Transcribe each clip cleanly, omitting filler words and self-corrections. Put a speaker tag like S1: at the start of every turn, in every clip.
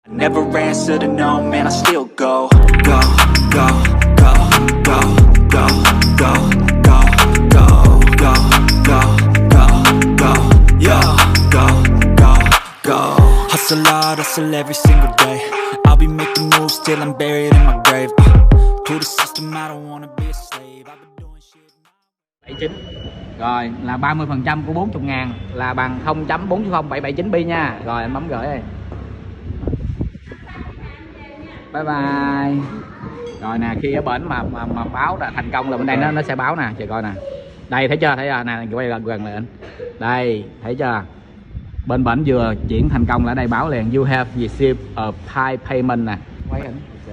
S1: Never answer to no, man, I still go, go, go, go, go, go, go, go, go, go, go, go, go, yo, go, go, go. Hustle hard, hustle every single day. I'll be making moves till I'm buried in my grave. To the system, I don't wanna be a slave. I've been doing shit.
S2: 79 rồi là 30% của 40.000 là bằng 0.40779 pi nha. Rồi anh bấm gửi đây. Bye bye. Rồi nè, khi ở bển mà báo là thành công là bên đây nó sẽ báo nè, chờ coi nè. Đây thấy chưa nè, quay gần lại anh. Đây thấy chưa, bên bển vừa chuyển thành công là ở đây báo liền you have received a PayPal payment nè. Quay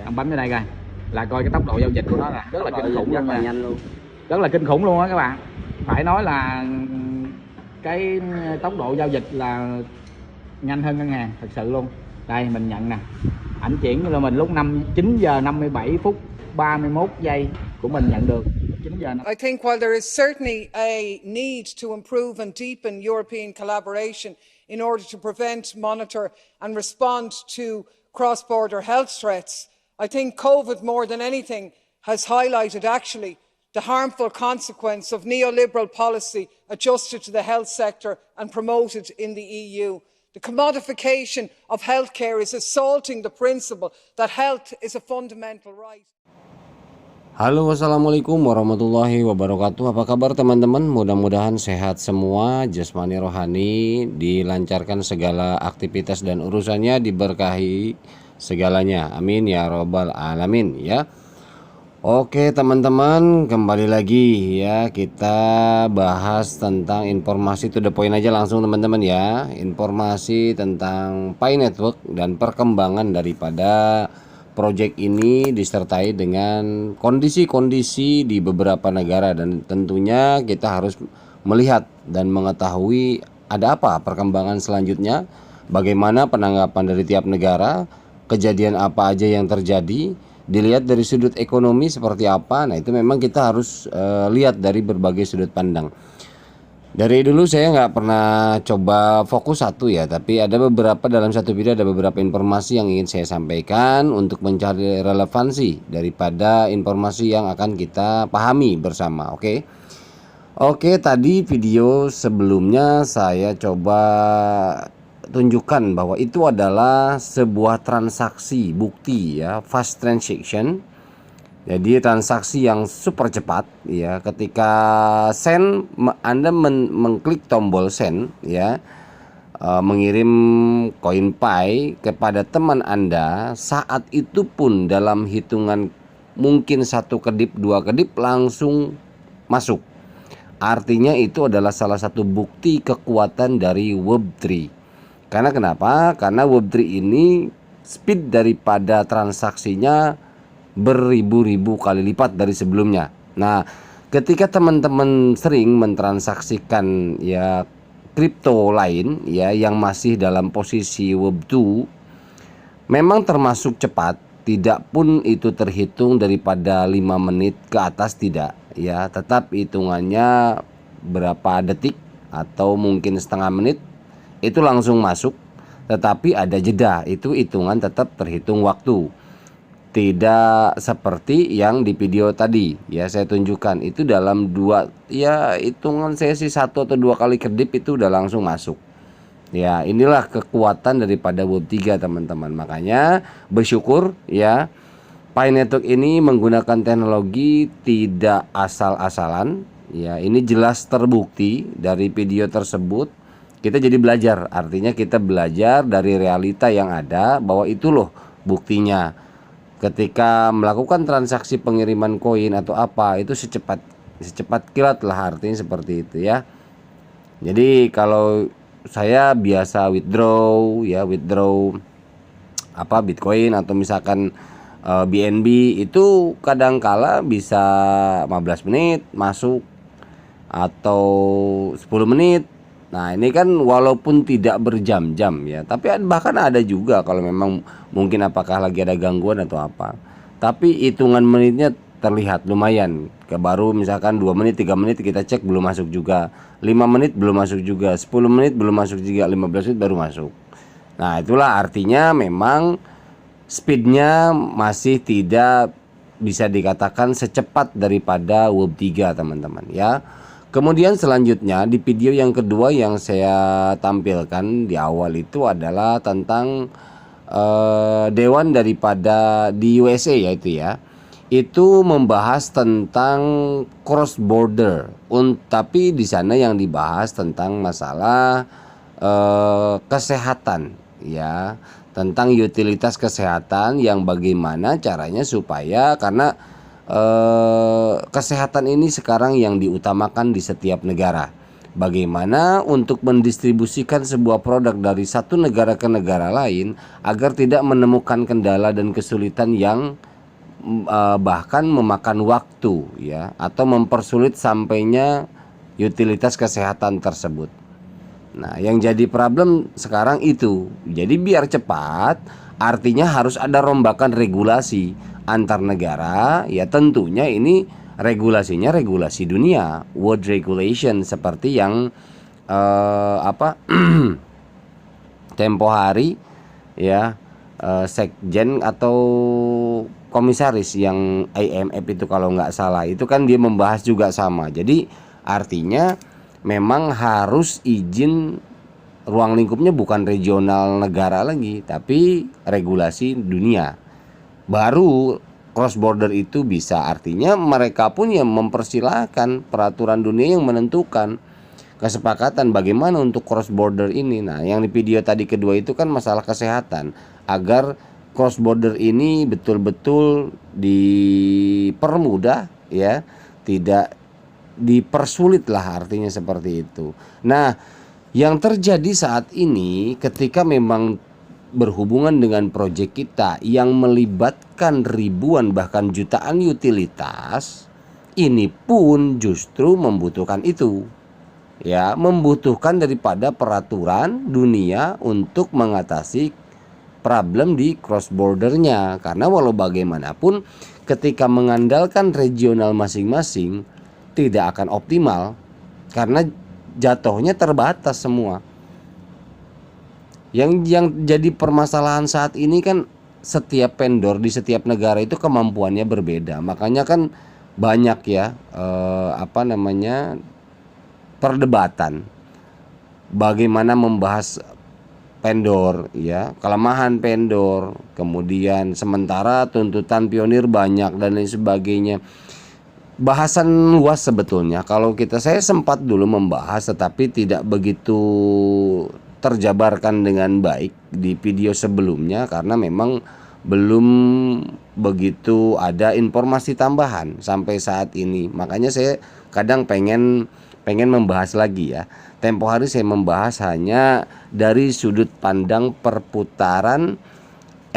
S2: anh bấm vào đây coi là coi cái tốc độ giao dịch của nó là rất là kinh khủng luôn nha, rất là kinh khủng luôn á các bạn. Phải nói là cái tốc độ giao dịch là nhanh hơn ngân hàng thật sự luôn. Đây mình nhận nè, ảnh chuyển cho mình lúc 9 giờ 57 phút 31 giây của mình nhận được 9 giờ.
S3: I think while there is certainly a need to improve and deepen European collaboration in order to prevent, monitor and respond to cross-border health threats, I think COVID more than anything has highlighted actually the harmful consequence of neoliberal policy adjusted to the health sector and promoted in the EU. The commodification of healthcare is assaulting the principle that health is a fundamental right.
S4: Halo, assalamualaikum warahmatullahi wabarakatuh. Apa kabar teman-teman? Mudah-mudahan sehat semua, jasmani rohani dilancarkan, segala aktivitas dan urusannya diberkahi segalanya. Amin ya robbal alamin ya. Oke teman-teman, kembali lagi ya, kita bahas tentang informasi to the point aja langsung teman-teman ya. Informasi tentang Pi Network dan perkembangan daripada project ini disertai dengan kondisi-kondisi di beberapa negara, dan tentunya kita harus melihat dan mengetahui ada apa perkembangan selanjutnya, bagaimana penanggapan dari tiap negara, kejadian apa aja yang terjadi, dilihat dari sudut ekonomi seperti apa. Nah itu memang kita harus lihat dari berbagai sudut pandang. Dari dulu saya nggak pernah coba fokus satu ya, tapi ada beberapa, dalam satu video ada beberapa informasi yang ingin saya sampaikan untuk mencari relevansi daripada informasi yang akan kita pahami bersama. Oke, tadi video sebelumnya saya coba tunjukkan bahwa itu adalah sebuah transaksi bukti ya, fast transaction. Jadi transaksi yang super cepat ya. Ketika send, Anda mengklik tombol send ya, mengirim koin Pi kepada teman Anda, saat itu pun dalam hitungan mungkin 1 kedip 2 kedip langsung masuk. Artinya itu adalah salah satu bukti kekuatan dari Web3. Karena kenapa? Karena Web3 ini speed daripada transaksinya beribu-ribu kali lipat dari sebelumnya. Nah, ketika teman-teman sering mentransaksikan ya kripto lain ya yang masih dalam posisi Web2, memang termasuk cepat, tidak pun itu terhitung daripada 5 menit ke atas, tidak ya, tetap hitungannya berapa detik atau mungkin setengah menit itu langsung masuk, tetapi ada jeda, itu hitungan tetap terhitung waktu. Tidak seperti yang di video tadi ya saya tunjukkan, itu dalam hitungan sesi 1 atau 2 kali kedip itu udah langsung masuk. Ya, inilah kekuatan daripada Web3 teman-teman. Makanya bersyukur ya, Pi Network ini menggunakan teknologi tidak asal-asalan ya. Ini jelas terbukti dari video tersebut. Kita jadi belajar, artinya kita belajar dari realita yang ada bahwa itu loh buktinya. Ketika melakukan transaksi pengiriman koin atau apa, itu secepat kilat lah, artinya seperti itu ya. Jadi kalau saya biasa withdraw apa Bitcoin atau misalkan BNB, itu kadangkala bisa 15 menit masuk atau 10 menit. Nah ini kan walaupun tidak berjam-jam ya, tapi bahkan ada juga kalau memang mungkin apakah lagi ada gangguan atau apa, tapi hitungan menitnya terlihat lumayan. Baru misalkan 2 menit 3 menit kita cek belum masuk juga, 5 menit belum masuk juga, 10 menit belum masuk juga, 15 menit baru masuk. Nah, itulah artinya memang speednya masih tidak bisa dikatakan secepat daripada Web3 teman-teman ya. Kemudian selanjutnya di video yang kedua yang saya tampilkan di awal itu adalah tentang dewan daripada di USA yaitu ya. Itu membahas tentang cross border. Tapi di sana yang dibahas tentang masalah kesehatan ya, tentang utilitas kesehatan yang bagaimana caranya supaya karena kesehatan ini sekarang yang diutamakan di setiap negara. Bagaimana untuk mendistribusikan sebuah produk dari satu negara ke negara lain agar tidak menemukan kendala dan kesulitan yang bahkan memakan waktu ya, atau mempersulit sampainya utilitas kesehatan tersebut. Nah, yang jadi problem sekarang itu. Jadi biar cepat, artinya harus ada rombakan regulasi antar negara ya, tentunya ini regulasinya regulasi dunia, world regulation, seperti yang tempo hari ya, sekjen atau komisaris yang IMF itu kalau nggak salah itu kan dia membahas juga sama. Jadi artinya memang harus izin, ruang lingkupnya bukan regional negara lagi tapi regulasi dunia, baru cross border itu bisa. Artinya mereka pun yang mempersilahkan peraturan dunia yang menentukan kesepakatan bagaimana untuk cross border ini. Nah, yang di video tadi kedua itu kan masalah kesehatan, agar cross border ini betul-betul dipermudah ya, tidak dipersulit lah, artinya seperti itu. Nah, yang terjadi saat ini ketika memang berhubungan dengan proyek kita yang melibatkan ribuan bahkan jutaan utilitas, ini pun justru membutuhkan itu ya, membutuhkan daripada peraturan dunia untuk mengatasi problem di cross bordernya. Karena walau bagaimanapun ketika mengandalkan regional masing-masing tidak akan optimal karena jatuhnya terbatas semua. Yang jadi permasalahan saat ini kan setiap vendor di setiap negara itu kemampuannya berbeda. Makanya kan banyak ya perdebatan bagaimana membahas vendor ya, kelemahan vendor, kemudian sementara tuntutan pionir banyak dan lain sebagainya. Bahasan luas sebetulnya. Kalau saya sempat dulu membahas tetapi tidak begitu terjabarkan dengan baik di video sebelumnya karena memang belum begitu ada informasi tambahan sampai saat ini. Makanya saya kadang pengen membahas lagi ya. Tempo hari saya membahas hanya dari sudut pandang perputaran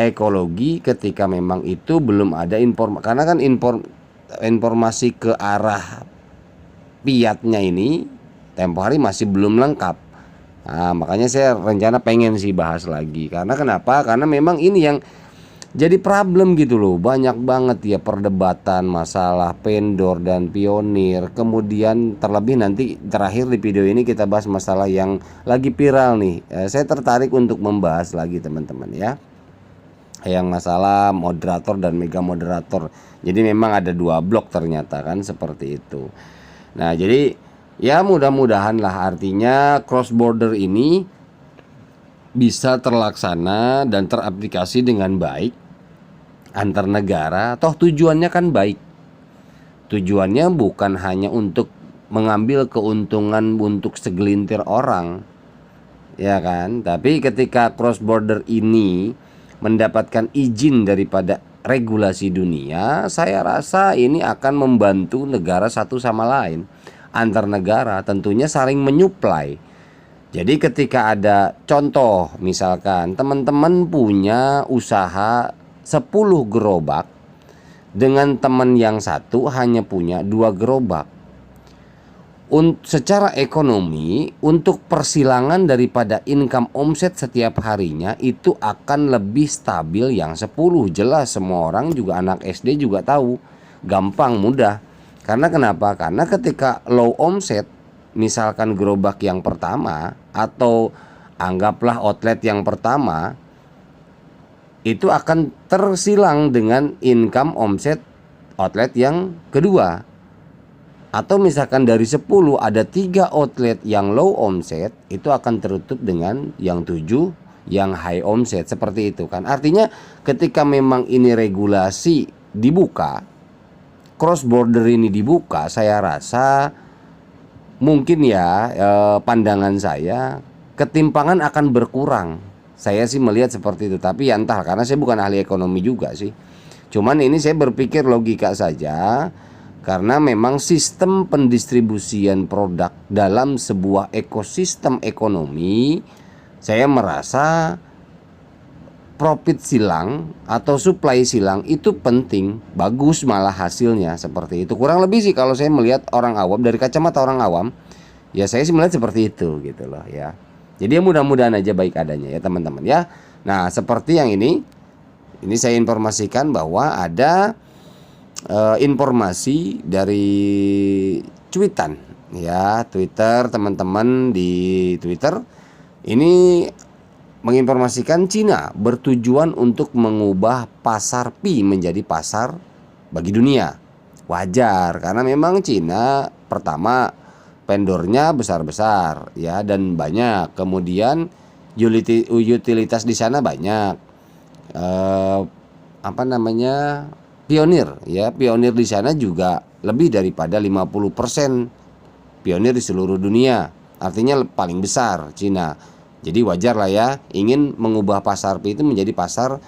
S4: ekologi ketika memang itu belum ada informasi, karena kan informasi ke arah piatnya ini tempo hari masih belum lengkap. Nah, makanya saya rencana pengen sih bahas lagi. Karena kenapa? Karena memang ini yang jadi problem gitu loh. Banyak banget ya perdebatan masalah vendor dan pionir. Kemudian terlebih nanti terakhir di video ini kita bahas masalah yang lagi viral nih. Saya tertarik untuk membahas lagi teman-teman ya, yang masalah moderator dan mega moderator. Jadi memang ada dua blok ternyata kan, seperti itu. Nah, jadi ya mudah-mudahan lah artinya cross border ini bisa terlaksana dan teraplikasi dengan baik antar negara. Toh tujuannya kan baik. Tujuannya bukan hanya untuk mengambil keuntungan untuk segelintir orang, ya kan? Tapi ketika cross border ini mendapatkan izin daripada regulasi dunia, saya rasa ini akan membantu negara satu sama lain. Antar negara tentunya saling menyuplai. Jadi ketika ada contoh, misalkan teman-teman punya usaha 10 gerobak dengan teman yang satu hanya punya 2 gerobak. Secara ekonomi untuk persilangan daripada income omset setiap harinya itu akan lebih stabil yang 10. Jelas semua orang juga anak SD juga tahu, gampang mudah. Karena kenapa? Karena ketika low omset, misalkan gerobak yang pertama atau anggaplah outlet yang pertama itu akan tersilang dengan income omset outlet yang kedua. Atau misalkan dari 10 ada 3 outlet yang low omset, itu akan tertutup dengan yang 7 yang high omset, seperti itu kan. Artinya ketika memang ini regulasi dibuka, cross border ini dibuka, saya rasa mungkin ya pandangan saya ketimpangan akan berkurang. Saya sih melihat seperti itu, tapi ya entah, karena saya bukan ahli ekonomi juga sih. Cuman ini saya berpikir logika saja. Karena memang sistem pendistribusian produk dalam sebuah ekosistem ekonomi, saya merasa profit silang atau supply silang itu penting, bagus malah hasilnya seperti itu. Kurang lebih sih kalau saya melihat orang awam, dari kacamata orang awam, ya saya sih melihat seperti itu gitu loh ya. Jadi ya mudah-mudahan aja baik adanya ya teman-teman ya. Nah seperti yang ini saya informasikan bahwa ada informasi dari cuitan ya, Twitter, teman-teman di Twitter ini menginformasikan Cina bertujuan untuk mengubah pasar pi menjadi pasar bagi dunia. Wajar karena memang Cina pertama vendornya besar-besar ya dan banyak, kemudian utilitas di sana banyak, pionir ya, pionir di sana juga lebih daripada 50% pionir di seluruh dunia. Artinya paling besar Cina. Jadi wajar lah ya ingin mengubah pasar pi itu menjadi pasar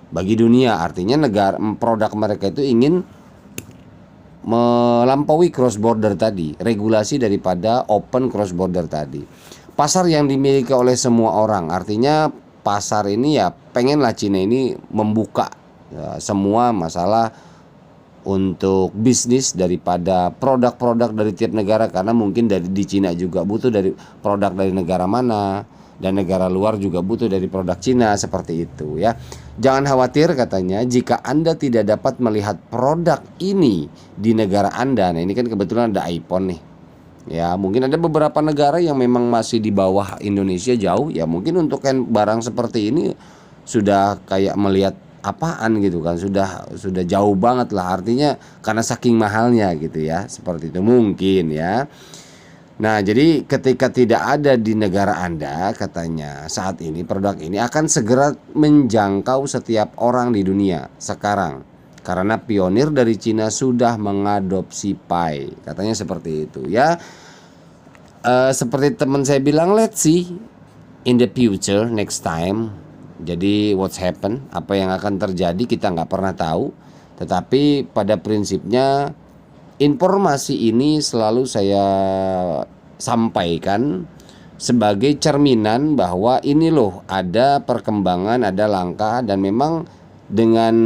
S4: bagi dunia. Artinya negara produk mereka itu ingin melampaui cross border tadi, regulasi daripada open cross border tadi. Pasar yang dimiliki oleh semua orang. Artinya pasar ini ya pengenlah Cina ini membuka ya, semua masalah untuk bisnis daripada produk-produk dari tiap negara, karena mungkin di Cina juga butuh dari produk dari negara mana, dan negara luar juga butuh dari produk Cina, seperti itu ya. Jangan khawatir katanya jika Anda tidak dapat melihat produk ini di negara Anda. Nah ini kan kebetulan ada iPhone nih ya, mungkin ada beberapa negara yang memang masih di bawah Indonesia jauh ya, mungkin untuk kan barang seperti ini sudah kayak melihat apaan gitu kan, sudah jauh banget lah, artinya karena saking mahalnya gitu ya, seperti itu mungkin ya. Nah jadi ketika tidak ada di negara Anda, katanya saat ini produk ini akan segera menjangkau setiap orang di dunia sekarang, karena pionir dari Cina sudah mengadopsi Pi, katanya seperti itu ya. Seperti teman saya bilang, let's see in the future next time. Jadi what's happen, apa yang akan terjadi kita nggak pernah tahu. Tetapi pada prinsipnya informasi ini selalu saya sampaikan sebagai cerminan bahwa ini loh ada perkembangan, ada langkah, dan memang dengan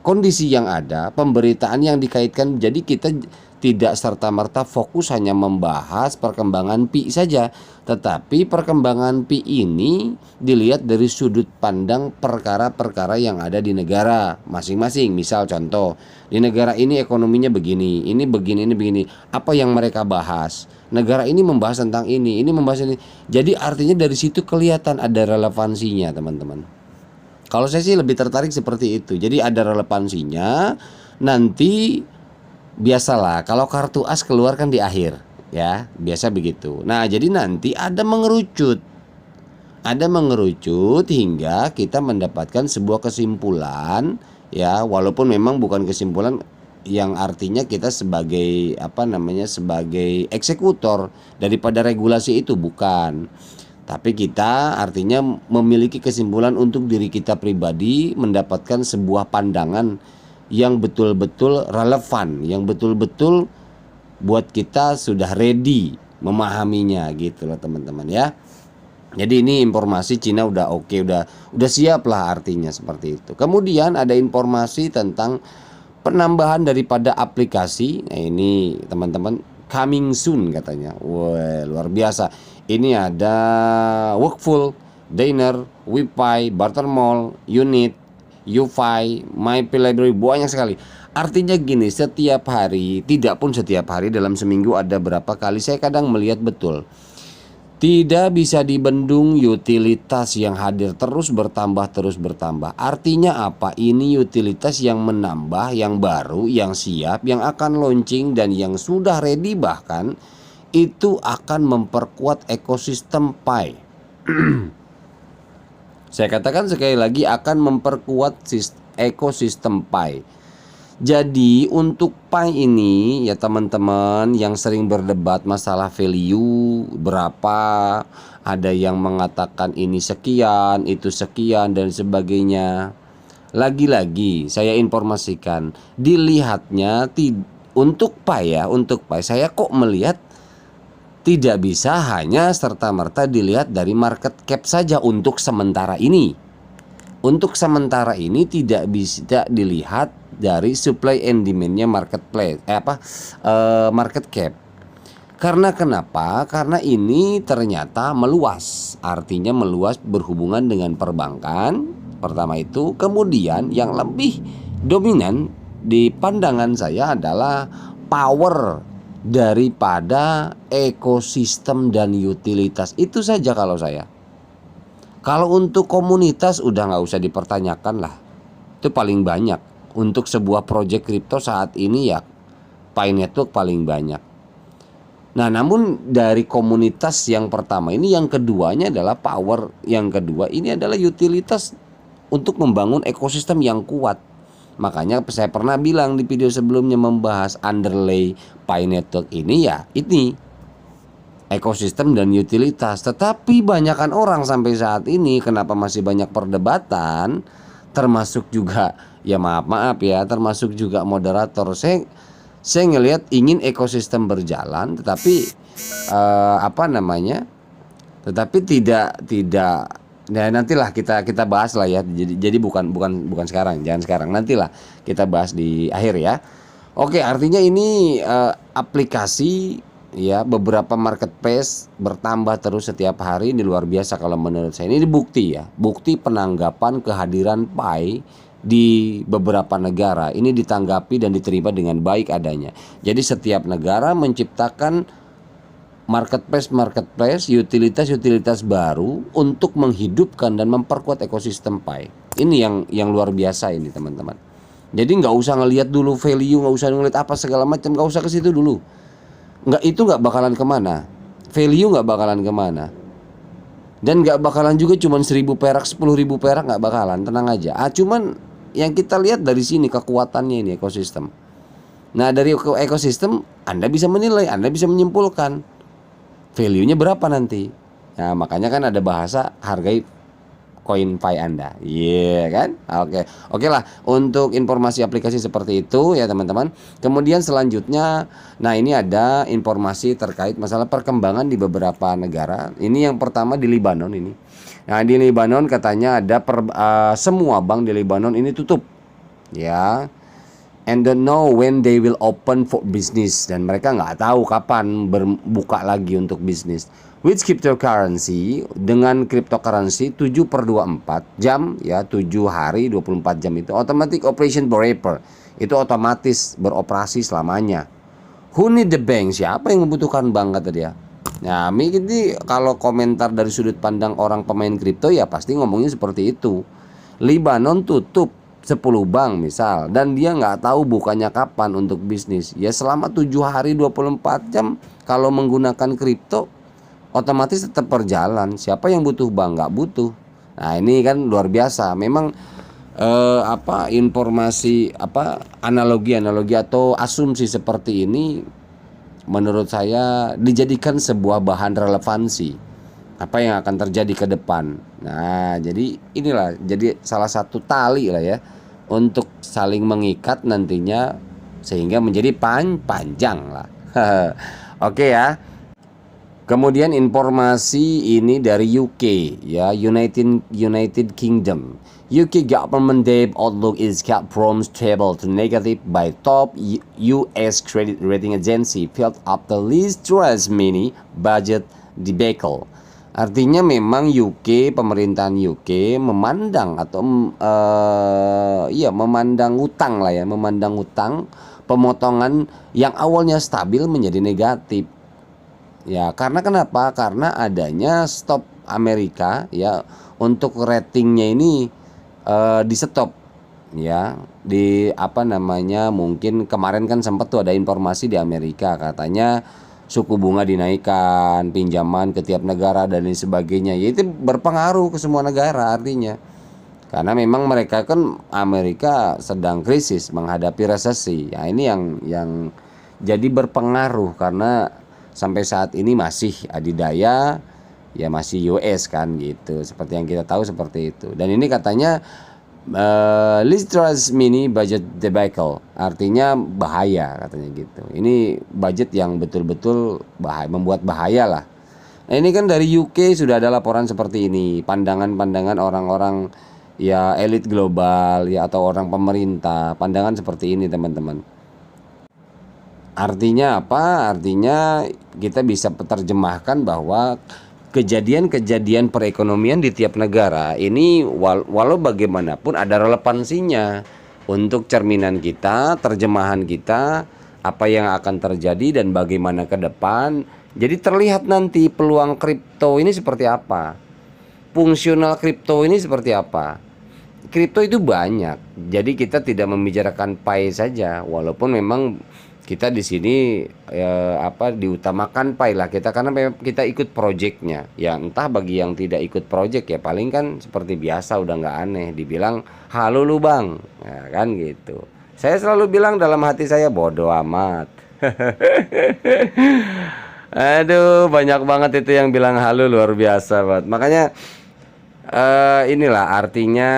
S4: kondisi yang ada, pemberitaan yang dikaitkan, jadi kita tidak serta-merta fokus hanya membahas perkembangan pi saja, tetapi perkembangan pi ini dilihat dari sudut pandang perkara-perkara yang ada di negara masing-masing. Misal contoh, di negara ini ekonominya begini, ini begini, ini begini. Apa yang mereka bahas? Negara ini membahas tentang ini membahas ini. Jadi artinya dari situ kelihatan ada relevansinya, teman-teman. Kalau saya sih lebih tertarik seperti itu. Jadi ada relevansinya. Nanti biasalah kalau kartu as keluar kan di akhir ya, biasa begitu. Nah jadi nanti ada mengerucut hingga kita mendapatkan sebuah kesimpulan ya, walaupun memang bukan kesimpulan yang artinya kita sebagai sebagai eksekutor daripada regulasi itu, bukan. Tapi kita artinya memiliki kesimpulan untuk diri kita pribadi, mendapatkan sebuah pandangan yang betul-betul relevan, yang betul-betul buat kita sudah ready memahaminya gitu loh teman-teman ya. Jadi ini informasi Cina udah oke, udah siap lah artinya seperti itu. Kemudian ada informasi tentang penambahan daripada aplikasi. Nah ini teman-teman coming soon katanya. Wah luar biasa. Ini ada Workful, Diner, WePi, Bartermall, Unit, UFI, MyPi Library, banyak sekali. Artinya gini, setiap hari, tidak pun setiap hari, dalam seminggu ada berapa kali saya kadang melihat betul Tidak bisa dibendung utilitas yang hadir terus bertambah. Artinya apa? Ini utilitas yang menambah, yang baru, yang siap, yang akan launching dan yang sudah ready bahkan itu akan memperkuat ekosistem Pi. Saya katakan sekali lagi akan memperkuat ekosistem Pi. Jadi untuk Pi ini ya teman-teman yang sering berdebat masalah value berapa, ada yang mengatakan ini sekian, itu sekian dan sebagainya. Lagi-lagi saya informasikan, dilihatnya untuk Pi ya, untuk Pi saya kok melihat tidak bisa hanya serta-merta dilihat dari market cap saja untuk sementara ini. Untuk sementara ini tidak bisa dilihat dari supply and demand-nya market cap. Karena kenapa? Karena ini ternyata meluas. Artinya meluas berhubungan dengan perbankan. Pertama itu, kemudian yang lebih dominan di pandangan saya adalah power daripada ekosistem dan utilitas. Itu saja kalau saya. Kalau untuk komunitas udah nggak usah dipertanyakan lah. Itu paling banyak. Untuk sebuah project crypto saat ini ya Pi Network paling banyak. Nah namun dari komunitas yang pertama ini, yang keduanya adalah power. Yang kedua ini adalah utilitas untuk membangun ekosistem yang kuat. Makanya saya pernah bilang di video sebelumnya membahas underlay Pi Network ini ya ini ekosistem dan utilitas. Tetapi banyakkan orang sampai saat ini kenapa masih banyak perdebatan, termasuk juga ya maaf ya, termasuk juga moderator. Saya ngelihat ingin ekosistem berjalan, tetapi tetapi tidak ya nantilah kita bahas lah ya. Jadi bukan sekarang, jangan sekarang, nantilah kita bahas di akhir ya. Oke, artinya ini aplikasi ya, beberapa marketplace bertambah terus setiap hari. Ini luar biasa kalau menurut saya. Ini bukti ya, bukti penanggapan kehadiran Pi di beberapa negara. Ini ditanggapi dan diterima dengan baik adanya. Jadi setiap negara menciptakan marketplace, utilitas baru untuk menghidupkan dan memperkuat ekosistem Pi. Ini yang luar biasa ini teman-teman. Jadi nggak usah ngelihat dulu value, nggak usah ngelihat apa segala macam, nggak usah ke situ dulu. Nggak bakalan kemana. Value nggak bakalan kemana. Dan nggak bakalan juga cuman 1.000 perak, 10.000 perak, nggak bakalan, tenang aja. Cuman yang kita lihat dari sini kekuatannya ini ekosistem. Nah dari ekosistem Anda bisa menilai, Anda bisa menyimpulkan value-nya berapa nanti. Nah makanya kan ada bahasa hargai koin Pi Anda. Iya kan? Oke lah, untuk informasi aplikasi seperti itu ya teman-teman. Kemudian selanjutnya, nah ini ada informasi terkait masalah perkembangan di beberapa negara. Ini yang pertama di Lebanon ini. Nah di Lebanon katanya ada semua bank di Lebanon ini tutup. Ya. And don't know when they will open for business. Dan mereka nggak tahu kapan berbuka lagi untuk bisnis. With cryptocurrency, dengan cryptocurrency 7/24 jam ya, 7 hari 24 jam itu automatic operation forever. Itu otomatis beroperasi selamanya. Who need the bank? Siapa yang membutuhkan bank kata dia. Nah, ini kalau komentar dari sudut pandang orang pemain kripto ya pasti ngomongnya seperti itu. Lebanon tutup 10 bank misal, dan dia nggak tahu bukanya kapan untuk bisnis. Ya selama 7 hari 24 jam kalau menggunakan kripto otomatis tetap berjalan. Siapa yang butuh bank? Nggak butuh. Nah ini kan luar biasa. Memang informasi analogi atau asumsi seperti ini menurut saya dijadikan sebuah bahan relevansi apa yang akan terjadi ke depan. Nah jadi inilah jadi salah satu tali lah ya untuk saling mengikat nantinya sehingga menjadi panjang lah. Oke ya. Kemudian informasi ini dari UK ya, United Kingdom. UK government debt outlook is kept from stable to negative by top US credit rating agency filled up the list last mini budget debacle. Artinya memang pemerintahan UK memandang atau memandang utang pemotongan yang awalnya stabil menjadi negatif. Ya, karena kenapa? Karena adanya stop Amerika ya untuk ratingnya ini di stop ya. Di apa namanya? Mungkin kemarin kan sempat tuh ada informasi di Amerika katanya suku bunga dinaikkan, pinjaman ke tiap negara dan lain sebagainya. Ya itu berpengaruh ke semua negara artinya. Karena memang mereka kan Amerika sedang krisis menghadapi resesi. Ya ini yang jadi berpengaruh karena sampai saat ini masih adidaya ya masih US kan gitu. Seperti yang kita tahu seperti itu. Dan ini katanya Liz Truss mini budget debacle, artinya bahaya katanya gitu. Ini budget yang betul-betul bahaya, membuat bahaya lah. Nah ini kan dari UK sudah ada laporan seperti ini, pandangan-pandangan orang-orang ya elit global ya atau orang pemerintah, pandangan seperti ini teman-teman. Artinya apa? Artinya kita bisa terjemahkan bahwa kejadian-kejadian perekonomian di tiap negara ini walau bagaimanapun ada relevansinya untuk cerminan kita, terjemahan kita, apa yang akan terjadi dan bagaimana ke depan. Jadi terlihat nanti peluang kripto ini seperti apa, fungsional kripto ini seperti apa. Kripto itu banyak, jadi kita tidak membicarakan pi saja, walaupun memang kita di sini diutamakan pi lah kita karena memang kita ikut projectnya. Ya entah bagi yang tidak ikut project ya paling kan seperti biasa udah nggak aneh dibilang halo lu bang, ya kan gitu. Saya selalu bilang dalam hati saya bodoh amat. Aduh banyak banget itu yang bilang halo luar biasa banget. Makanya inilah artinya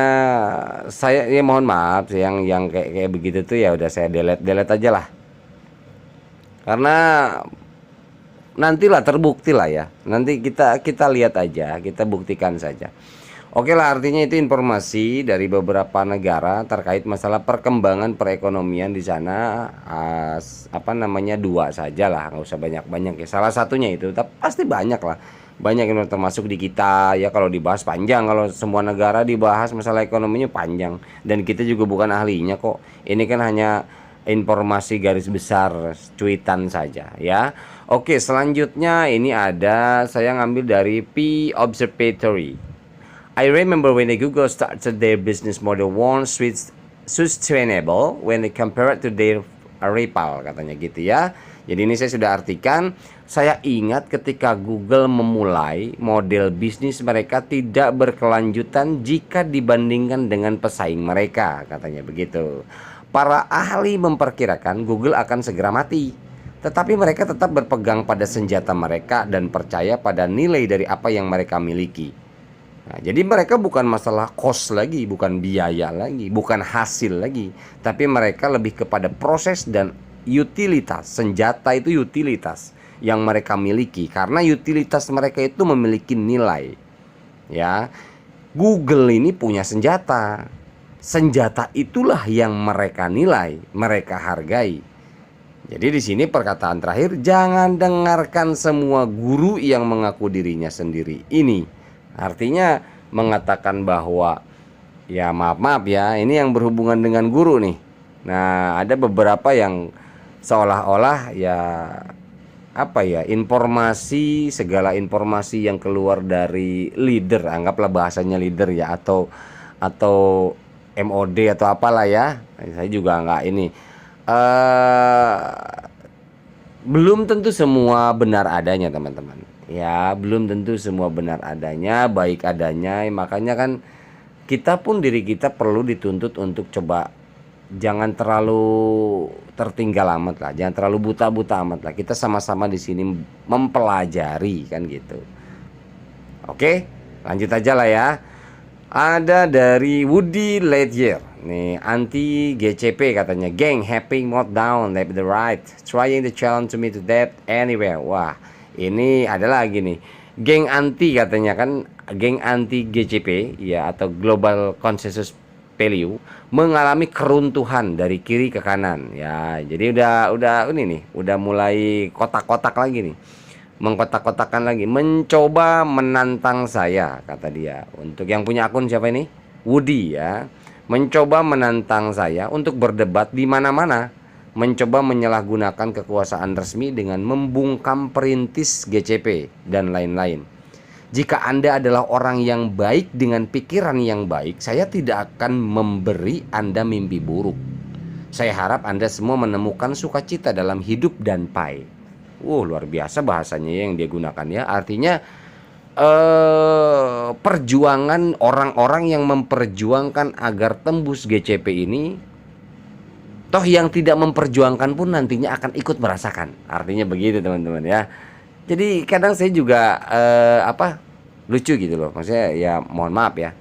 S4: saya ya mohon maaf yang kayak begitu tuh ya udah saya delete aja lah. Karena nantilah terbukti lah ya. Nanti kita lihat aja, kita buktikan saja. Oke lah artinya itu informasi dari beberapa negara terkait masalah perkembangan perekonomian di sana. Dua saja lah, nggak usah banyak-banyak ya. Salah satunya itu, tapi pasti banyak lah. Banyak yang termasuk di kita ya kalau dibahas panjang. Kalau semua negara dibahas masalah ekonominya panjang. Dan kita juga bukan ahlinya kok. Ini kan hanya informasi garis besar cuitan saja ya. Oke selanjutnya ini ada saya ngambil dari P Observatory. I remember when the Google started their business model once sustainable when they compare it to their rival katanya gitu ya. Jadi ini saya sudah artikan. Saya ingat ketika Google memulai model bisnis mereka tidak berkelanjutan jika dibandingkan dengan pesaing mereka katanya begitu. Para ahli memperkirakan Google akan segera mati, tetapi mereka tetap berpegang pada senjata mereka dan percaya pada nilai dari apa yang mereka miliki. Nah, jadi mereka bukan masalah cost lagi, bukan biaya lagi, bukan hasil lagi, tapi mereka lebih kepada proses dan utilitas. Senjata itu utilitas yang mereka miliki, karena utilitas mereka itu memiliki nilai. Ya, Google ini punya senjata. Senjata itulah yang mereka nilai, mereka hargai. Jadi di sini perkataan terakhir, jangan dengarkan semua guru yang mengaku dirinya sendiri. Ini artinya mengatakan bahwa ya maaf ya, ini yang berhubungan dengan guru nih. Nah, ada beberapa yang seolah-olah ya informasi, segala informasi yang keluar dari leader, anggaplah bahasanya leader ya, atau MOD atau apalah ya, saya juga nggak ini belum tentu semua benar adanya teman-teman ya, belum tentu semua benar adanya, baik adanya. Makanya kan kita pun diri kita perlu dituntut untuk coba jangan terlalu tertinggal amat lah, jangan terlalu buta-buta amat lah. Kita sama-sama di sini mempelajari kan gitu. Oke, lanjut aja lah ya. Ada dari Woody Ledger nih, anti GCP katanya, gang happy mode down left the right trying to challenge me to death anywhere. Wah ini ada lagi nih, geng anti katanya kan, geng anti GCP ya atau Global Consensus Value mengalami keruntuhan dari kiri ke kanan ya. Jadi udah ini nih, udah mulai kotak-kotak lagi nih, mengkotak-kotakan lagi, mencoba menantang saya kata dia. Untuk yang punya akun siapa ini? Woody ya. Mencoba menantang saya untuk berdebat di mana-mana, mencoba menyalahgunakan kekuasaan resmi dengan membungkam perintis GCP dan lain-lain. Jika Anda adalah orang yang baik dengan pikiran yang baik, saya tidak akan memberi Anda mimpi buruk. Saya harap Anda semua menemukan sukacita dalam hidup dan pai. Luar biasa bahasanya yang dia gunakan ya. Artinya perjuangan orang-orang yang memperjuangkan agar tembus GCP ini, toh yang tidak memperjuangkan pun nantinya akan ikut merasakan. Artinya begitu teman-teman ya. Jadi kadang saya juga lucu gitu loh. Maksudnya ya mohon maaf ya.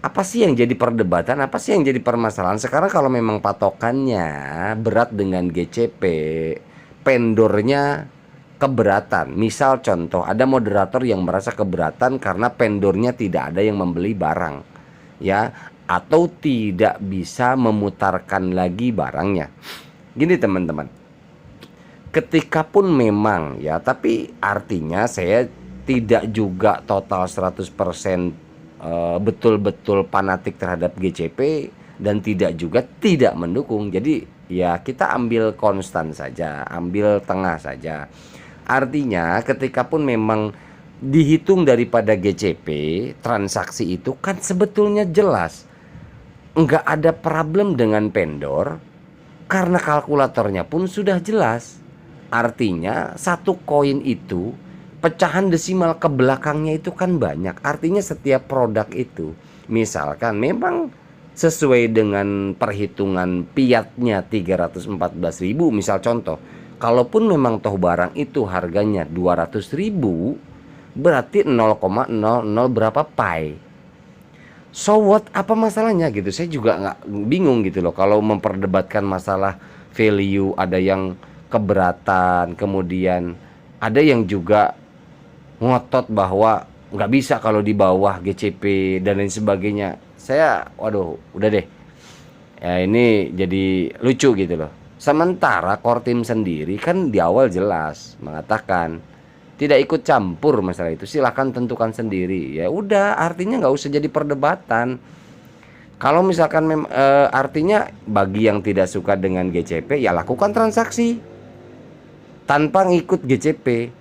S4: Apa sih yang jadi perdebatan? Apa sih yang jadi permasalahan? Sekarang kalau memang patokannya berat dengan GCP, vendornya keberatan. Misal contoh, ada moderator yang merasa keberatan karena vendornya tidak ada yang membeli barang, ya, atau tidak bisa memutarkan lagi barangnya. Gini teman-teman, ketika pun memang ya, tapi artinya saya tidak juga total 100% betul-betul fanatik terhadap GCP dan tidak juga tidak mendukung. Jadi ya kita ambil konstan saja, ambil tengah saja. Artinya ketika pun memang dihitung daripada GCP, transaksi itu kan sebetulnya jelas nggak ada problem dengan vendor, karena kalkulatornya pun sudah jelas. Artinya satu koin itu pecahan desimal ke belakangnya itu kan banyak. Artinya setiap produk itu misalkan memang sesuai dengan perhitungan fiatnya 314.000 misal contoh. Kalaupun memang toh barang itu harganya 200.000, berarti 0,00 berapa pai. So what, apa masalahnya gitu? Saya juga nggak bingung gitu loh kalau memperdebatkan masalah value. Ada yang keberatan, kemudian ada yang juga ngotot bahwa nggak bisa kalau di bawah GCP dan lain sebagainya. Saya waduh udah deh ya, ini jadi lucu gitu loh. Sementara Kortim sendiri kan di awal jelas mengatakan tidak ikut campur masalah itu, silahkan tentukan sendiri. Ya udah, artinya nggak usah jadi perdebatan. Kalau misalkan artinya bagi yang tidak suka dengan GCP ya lakukan transaksi tanpa ngikut GCP.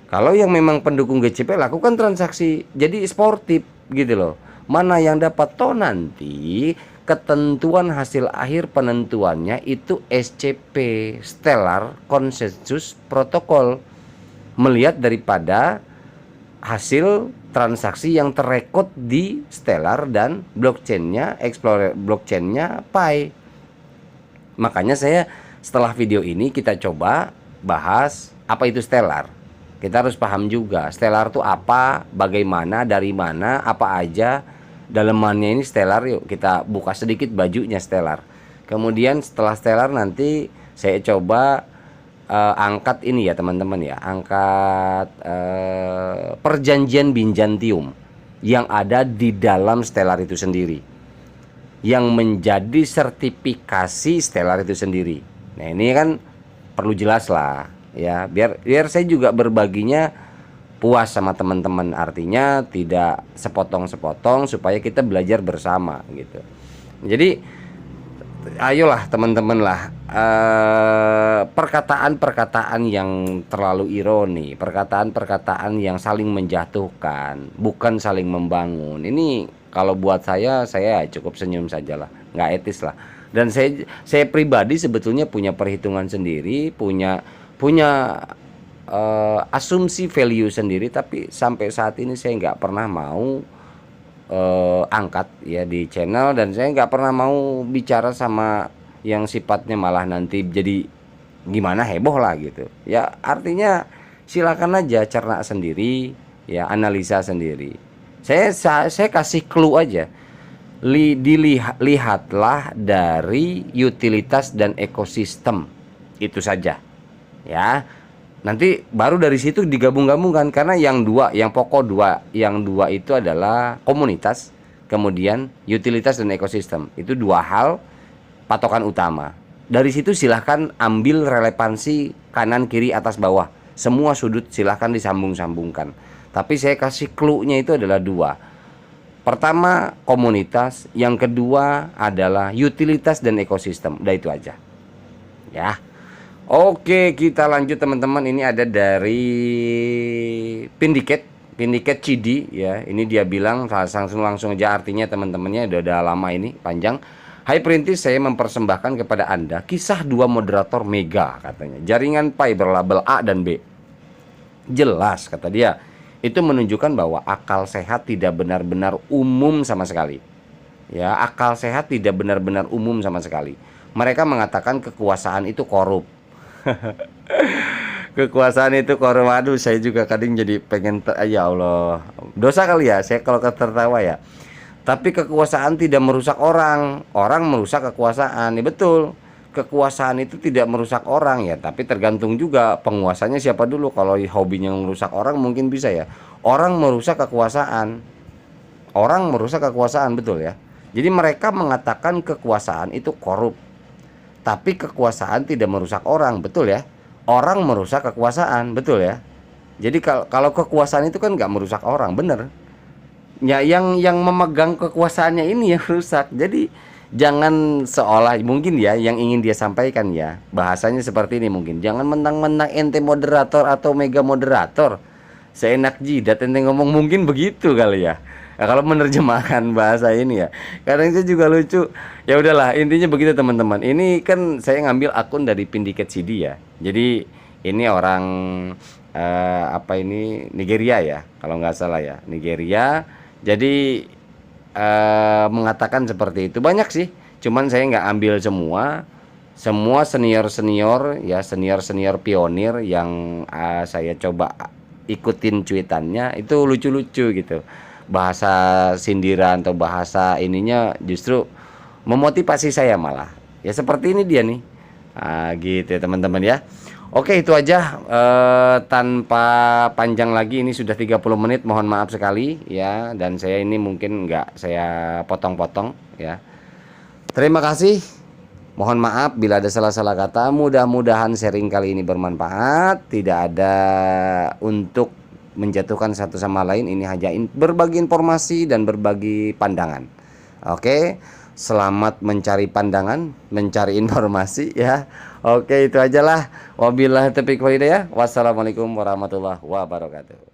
S4: Kalau yang memang pendukung GCP lakukan transaksi, jadi sportif gitu loh. Mana yang dapat toh nanti ketentuan hasil akhir penentuannya itu SCP, Stellar Consensus Protocol, melihat daripada hasil transaksi yang terrekod di Stellar dan blockchainnya, Explorer blockchainnya Pi. Makanya saya setelah video ini kita coba bahas apa itu Stellar. Kita harus paham juga Stellar itu apa, bagaimana, dari mana, apa aja. Dalemannya ini Stellar, yuk kita buka sedikit bajunya Stellar. Kemudian setelah Stellar nanti saya coba angkat ini ya teman-teman ya, angkat perjanjian Binjantium yang ada di dalam Stellar itu sendiri, yang menjadi sertifikasi Stellar itu sendiri. Nah ini kan perlu jelas lah ya, biar saya juga berbaginya puas sama teman-teman, artinya tidak sepotong-sepotong supaya kita belajar bersama gitu. Jadi ayolah teman-teman lah, perkataan-perkataan yang terlalu ironi, perkataan-perkataan yang saling menjatuhkan, bukan saling membangun. Ini kalau buat saya cukup senyum sajalah, nggak etis lah. Dan saya pribadi sebetulnya punya perhitungan sendiri, punya asumsi value sendiri, tapi sampai saat ini saya nggak pernah mau angkat ya di channel, dan saya nggak pernah mau bicara sama yang sifatnya malah nanti jadi gimana heboh lah gitu ya. Artinya silakan aja cerna sendiri ya, analisa sendiri. Saya kasih clue aja, lihatlah dari utilitas dan ekosistem itu saja ya. Nanti baru dari situ digabung-gabungkan, karena yang dua itu adalah komunitas, kemudian utilitas dan ekosistem. Itu dua hal patokan utama. Dari situ silahkan ambil relevansi kanan, kiri, atas, bawah. Semua sudut silahkan disambung-sambungkan. Tapi saya kasih clue-nya itu adalah dua. Pertama komunitas, yang kedua adalah utilitas dan ekosistem. Udah itu aja. Ya. Oke, kita lanjut teman-teman. Ini ada dari Pindiket Cidi ya. Ini dia bilang langsung aja artinya teman-temannya, udah lama ini panjang. Hai Perintis, saya mempersembahkan kepada Anda kisah dua moderator mega katanya. Jaringan Pi berlabel A dan B. Jelas kata dia. Itu menunjukkan bahwa akal sehat tidak benar-benar umum sama sekali. Ya, akal sehat tidak benar-benar umum sama sekali. Mereka mengatakan kekuasaan itu korup. Kekuasaan itu korup. Aduh, saya juga kadang jadi pengen ya Allah. Dosa kali ya saya kalau tertawa ya. Tapi kekuasaan tidak merusak orang. Orang merusak kekuasaan. Ya betul. Kekuasaan itu tidak merusak orang ya, tapi tergantung juga penguasanya siapa dulu. Kalau hobinya merusak orang mungkin bisa ya. Orang merusak kekuasaan. Orang merusak kekuasaan, betul ya. Jadi mereka mengatakan kekuasaan itu korup. Tapi kekuasaan tidak merusak orang, betul ya. Orang merusak kekuasaan, betul ya. Jadi kalau kekuasaan itu kan nggak merusak orang, bener. Ya yang memegang kekuasaannya ini yang rusak. Jadi jangan seolah mungkin ya yang ingin dia sampaikan ya bahasanya seperti ini mungkin. Jangan mentang-mentang ente moderator atau mega moderator seenak jidat ente ngomong, mungkin begitu kali ya. Nah, kalau menerjemahkan bahasa ini ya. Kadang itu juga lucu. Ya udahlah, intinya begitu teman-teman. Ini kan saya ngambil akun dari Pindiket CD ya. Jadi ini orang Nigeria ya, kalau nggak salah ya, Nigeria. Jadi mengatakan seperti itu. Banyak sih, cuman saya nggak ambil semua senior ya, senior pionir yang saya coba ikutin cuitannya itu lucu-lucu gitu. Bahasa sindiran atau bahasa ininya justru memotivasi saya malah. Ya seperti ini dia nih. Gitu ya teman-teman ya. Oke, itu aja tanpa panjang lagi, ini sudah 30 menit, mohon maaf sekali ya. Dan saya ini mungkin nggak saya potong-potong ya. Terima kasih, mohon maaf bila ada salah-salah kata. Mudah-mudahan sharing kali ini bermanfaat. Tidak ada untuk menjatuhkan satu sama lain, ini hanya berbagi informasi dan berbagi pandangan. Oke, selamat mencari pandangan, mencari informasi ya. Oke, itu ajalah. Wabillahi taufiq wal hidayah. Wassalamualaikum warahmatullahi wabarakatuh.